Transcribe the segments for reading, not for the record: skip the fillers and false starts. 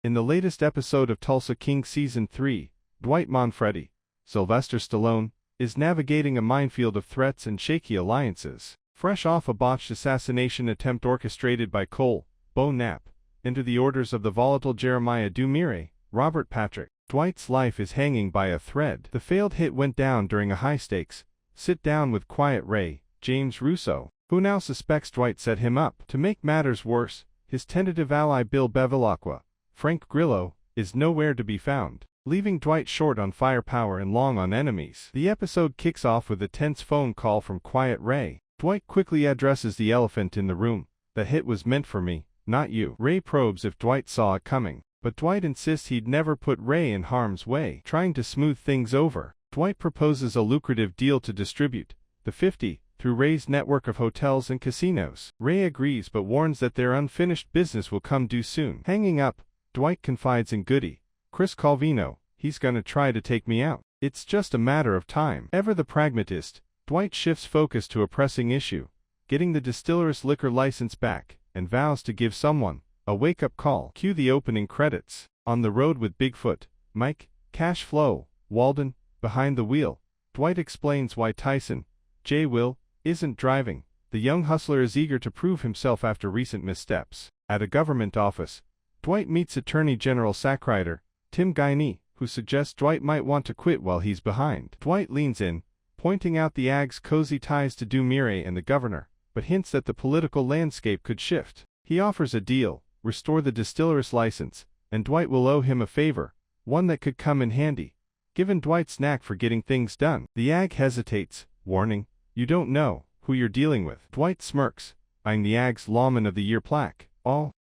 In the latest episode of Tulsa King Season 3, Dwight Manfredi, Sylvester Stallone, is navigating a minefield of threats and shaky alliances. Fresh off a botched assassination attempt orchestrated by Cole, Bo Knapp, into the orders of the volatile Jeremiah Dunmire, Robert Patrick, Dwight's life is hanging by a thread. The failed hit went down during a high-stakes sit-down with Quiet Ray, James Russo, who now suspects Dwight set him up. To make matters worse, his tentative ally Bill Bevilacqua, Frank Grillo, is nowhere to be found, leaving Dwight short on firepower and long on enemies. The episode kicks off with a tense phone call from Quiet Ray. Dwight quickly addresses the elephant in the room. "The hit was meant for me, not you." Ray probes if Dwight saw it coming, but Dwight insists he'd never put Ray in harm's way. Trying to smooth things over, Dwight proposes a lucrative deal to distribute the 50 through Ray's network of hotels and casinos. Ray agrees but warns that their unfinished business will come due soon. Hanging up, Dwight confides in Goody, Chris Calvino, "He's gonna try to take me out. It's just a matter of time." Ever the pragmatist, Dwight shifts focus to a pressing issue, getting the distillery's liquor license back, and vows to give someone a wake-up call. Cue the opening credits. On the road with Bigfoot, Mike, Cash Flow, Walden, behind the wheel, Dwight explains why Tyson, J. Will, isn't driving. The young hustler is eager to prove himself after recent missteps. At a government office, Dwight meets Attorney General Sackrider, Tim Guiney, who suggests Dwight might want to quit while he's behind. Dwight leans in, pointing out the AG's cozy ties to Dunmire and the governor, but hints that the political landscape could shift. He offers a deal, restore the distillery's license, and Dwight will owe him a favor, one that could come in handy, given Dwight's knack for getting things done. The AG hesitates, warning, "You don't know who you're dealing with." Dwight smirks, eyeing the AG's Lawman of the Year plaque.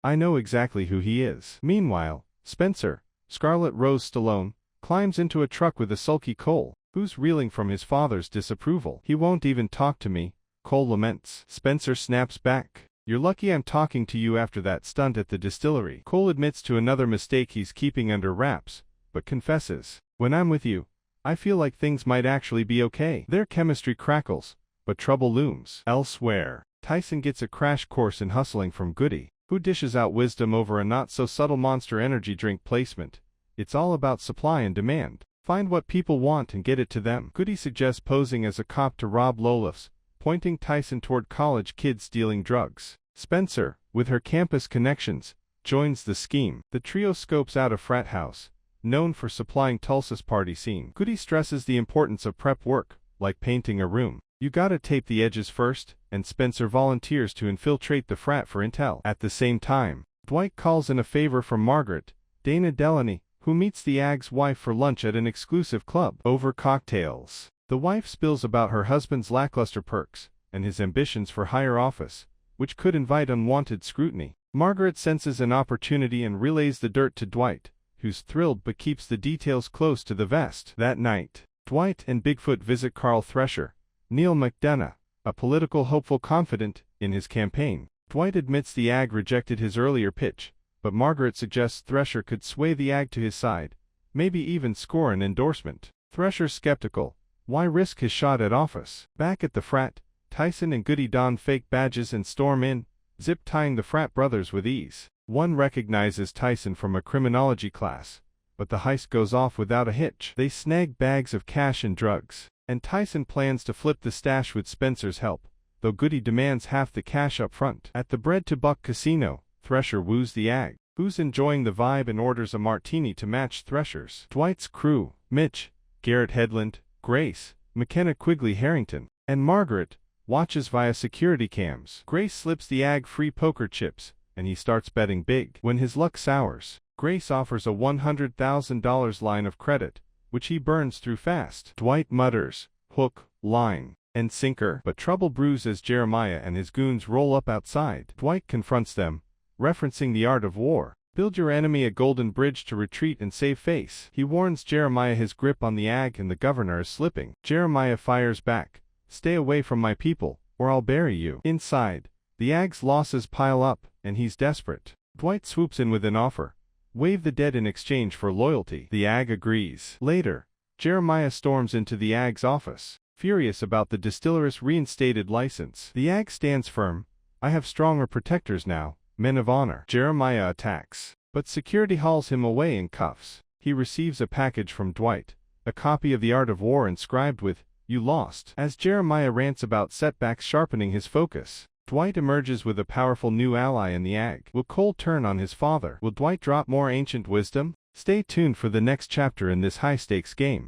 I know exactly who he is." Meanwhile, Spencer, Scarlet Rose Stallone, climbs into a truck with a sulky Cole, who's reeling from his father's disapproval. "He won't even talk to me," Cole laments. Spencer snaps back, "You're lucky I'm talking to you after that stunt at the distillery." Cole admits to another mistake he's keeping under wraps, but confesses, "When I'm with you, I feel like things might actually be okay." Their chemistry crackles, but trouble looms. Elsewhere, Tyson gets a crash course in hustling from Goody, who dishes out wisdom over a not-so-subtle Monster Energy drink placement. It's all about supply and demand. Find what people want and get it to them. Goody suggests posing as a cop to rob Lolifs, pointing Tyson toward college kids dealing drugs. Spencer, with her campus connections, joins the scheme. The trio scopes out a frat house, known for supplying Tulsa's party scene. Goody stresses the importance of prep work, like painting a room. "You gotta tape the edges first," and Spencer volunteers to infiltrate the frat for intel. At the same time, Dwight calls in a favor from Margaret, Dana Delaney, who meets the AG's wife for lunch at an exclusive club. Over cocktails, the wife spills about her husband's lackluster perks, and his ambitions for higher office, which could invite unwanted scrutiny. Margaret senses an opportunity and relays the dirt to Dwight, who's thrilled but keeps the details close to the vest. That night, Dwight and Bigfoot visit Carl Thresher, Neil McDonough, a political hopeful confidant in his campaign. Dwight admits the AG rejected his earlier pitch, but Margaret suggests Thresher could sway the AG to his side, maybe even score an endorsement. Thresher's skeptical. Why risk his shot at office? Back at the frat, Tyson and Goody don fake badges and storm in, zip-tying the frat brothers with ease. One recognizes Tyson from a criminology class, but the heist goes off without a hitch. They snag bags of cash and drugs, and Tyson plans to flip the stash with Spencer's help, though Goody demands half the cash up front. At the Bread to Buck casino, Thresher woos the AG, who's enjoying the vibe and orders a martini to match Thresher's. Dwight's crew, Mitch, Garrett Headland, Grace, McKenna Quigley Harrington, and Margaret, watches via security cams. Grace slips the AG free poker chips, and he starts betting big. When his luck sours, Grace offers a $100,000 line of credit, which he burns through fast. Dwight mutters, "Hook, line, and sinker," but trouble brews as Jeremiah and his goons roll up outside. Dwight confronts them, referencing the art of war. "Build your enemy a golden bridge to retreat and save face." He warns Jeremiah his grip on the AG and the governor is slipping. Jeremiah fires back, "Stay away from my people, or I'll bury you." Inside, the AG's losses pile up, and he's desperate. Dwight swoops in with an offer. "Waive the debt in exchange for loyalty." The AG agrees. Later, Jeremiah storms into the AG's office, furious about the distillery's reinstated license. The AG stands firm. "I have stronger protectors now, men of honor." Jeremiah attacks, but security hauls him away in cuffs. He receives a package from Dwight, a copy of The Art of War inscribed with, "You lost." As Jeremiah rants about setbacks sharpening his focus, Dwight emerges with a powerful new ally in the AG. Will Cole turn on his father? Will Dwight drop more ancient wisdom? Stay tuned for the next chapter in this high-stakes game.